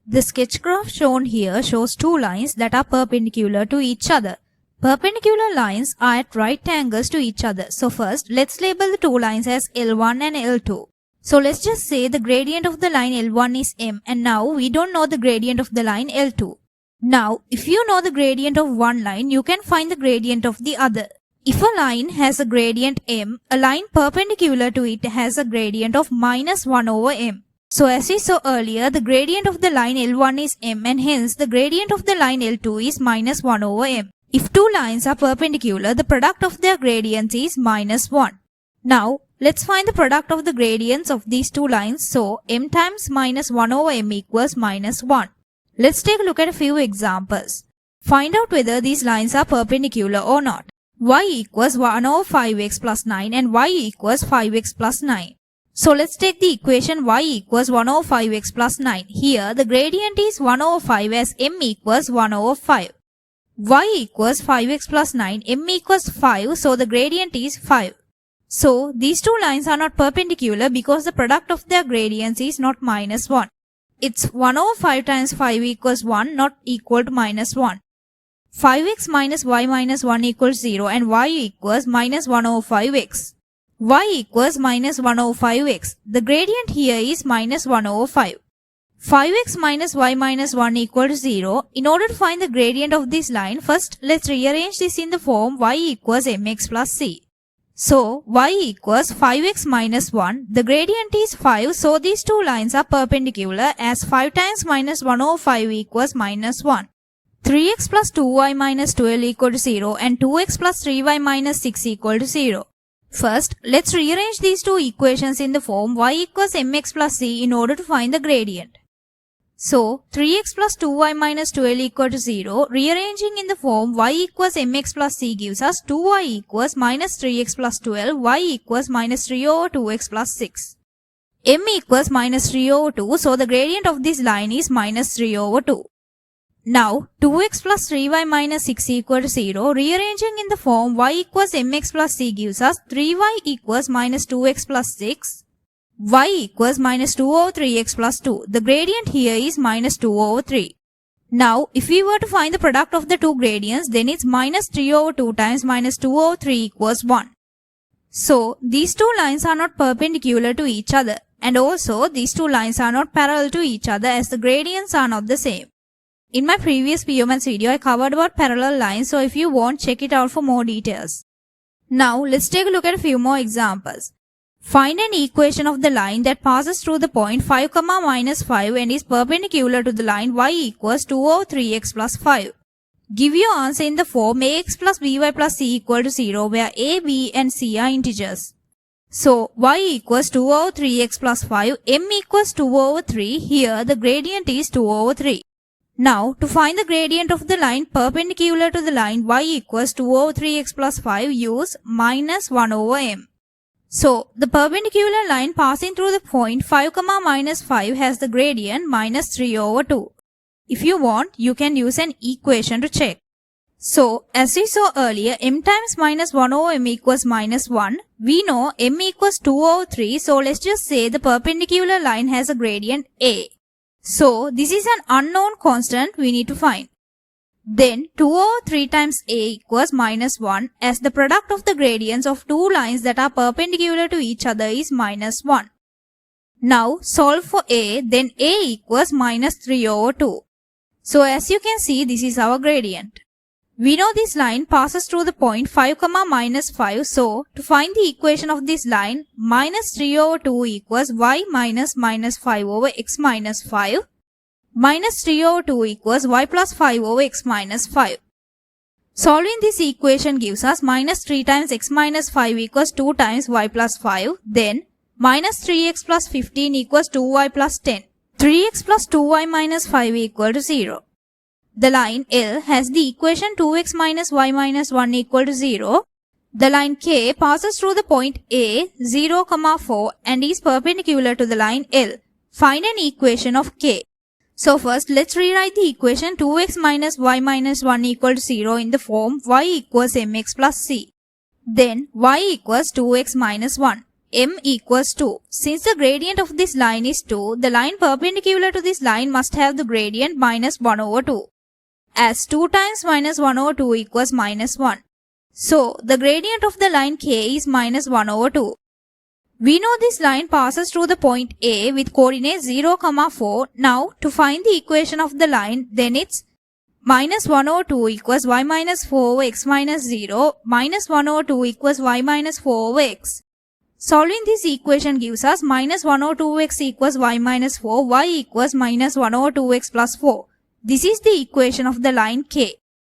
The sketch graph shown here shows two lines that are perpendicular to each other. Perpendicular lines are at right angles to each other. So first, let's label the two lines as L1 and L2. So let's just say the gradient of the line L1 is m, and now we don't know the gradient of the line L2. Now, if you know the gradient of one line, you can find the gradient of the other. If a line has a gradient m, a line perpendicular to it has a gradient of minus 1 over m. So as we saw earlier, the gradient of the line L1 is m, and hence the gradient of the line L2 is minus 1 over m. If two lines are perpendicular, the product of their gradients is minus 1. Now, let's find the product of the gradients of these two lines. So, m times minus 1 over m equals minus 1. Let's take a look at a few examples. Find out whether these lines are perpendicular or not. Y equals 1 over 5x plus 9 and y equals 5x plus 9. So let's take the equation y equals 1 over 5x plus 9. Here the gradient is 1 over 5 as m equals 1 over 5. Y equals 5x plus 9, m equals 5, so the gradient is 5. So these two lines are not perpendicular because the product of their gradients is not minus 1. It's 1 over 5 times 5 equals 1, not equal to minus 1. 5x minus y minus 1 equals 0 and y equals minus 1 over 5x. Y equals minus 1 over 5x. The gradient here is minus 1 over 5. 5x minus y minus 1 equals 0. In order to find the gradient of this line, first let's rearrange this in the form y equals mx plus c. So y equals 5x minus 1. The gradient is 5, so these two lines are perpendicular as 5 times minus 1 over 5 equals minus 1. 3x plus 2y minus 12 equal to 0 and 2x plus 3y minus 6 equal to 0. First, let's rearrange these two equations in the form y equals mx plus c in order to find the gradient. So, 3x plus 2y minus 12 equal to 0. Rearranging in the form y equals mx plus c gives us 2y equals minus 3x plus 12, y equals minus 3 over 2x plus 6. M equals minus 3 over 2, so the gradient of this line is minus 3 over 2. Now, 2x plus 3y minus 6 equal to 0. Rearranging in the form y equals mx plus c gives us 3y equals minus 2x plus 6. Y equals minus 2 over 3x plus 2. The gradient here is minus 2 over 3. Now, if we were to find the product of the two gradients, then it's minus 3 over 2 times minus 2 over 3 equals 1. So, these two lines are not perpendicular to each other. And also, these two lines are not parallel to each other as the gradients are not the same. In my previous PUMaths video, I covered about parallel lines, so if you want, check it out for more details. Now, let's take a look at a few more examples. Find an equation of the line that passes through the point 5, minus 5 and is perpendicular to the line y equals 2 over 3x plus 5. Give your answer in the form ax plus by plus c equal to 0 where a, b and c are integers. So, y equals 2 over 3x plus 5, m equals 2 over 3, here the gradient is 2 over 3. Now, to find the gradient of the line perpendicular to the line y equals 2 over 3x plus 5, use minus 1 over m. So, the perpendicular line passing through the point 5, minus 5 has the gradient minus 3 over 2. If you want, you can use an equation to check. So, as we saw earlier, m times minus 1 over m equals minus 1. We know m equals 2 over 3, so let's just say the perpendicular line has a gradient a. So, this is an unknown constant we need to find. Then, 2 over 3 times a equals minus 1 as the product of the gradients of two lines that are perpendicular to each other is minus 1. Now, solve for a, then a equals minus 3 over 2. So, as you can see, this is our gradient. We know this line passes through the point 5, minus 5. So, to find the equation of this line, minus 3 over 2 equals y minus 5 over x minus 5. Minus 3 over 2 equals y plus 5 over x minus 5. Solving this equation gives us minus 3 times x minus 5 equals 2 times y plus 5. Then, minus 3x plus 15 equals 2y plus 10. 3x plus 2y minus 5 equal to 0. The line L has the equation 2x minus y minus 1 equal to 0. The line K passes through the point A, 0, 4 and is perpendicular to the line L. Find an equation of K. So first, let's rewrite the equation 2x minus y minus 1 equal to 0 in the form y equals mx plus c. Then y equals 2x minus 1. m equals 2. Since the gradient of this line is 2, the line perpendicular to this line must have the gradient minus 1 over 2. As 2 times minus 1 over 2 equals minus 1. So, the gradient of the line k is minus 1 over 2. We know this line passes through the point A with coordinates 0, 4. Now, to find the equation of the line, then it's minus 1 over 2 equals y minus 4 over x minus 0, minus 1 over 2 equals y minus 4 over x. Solving this equation gives us minus 1 over 2x equals y minus 4, y equals minus 1 over 2x plus 4. This is the equation of the line k.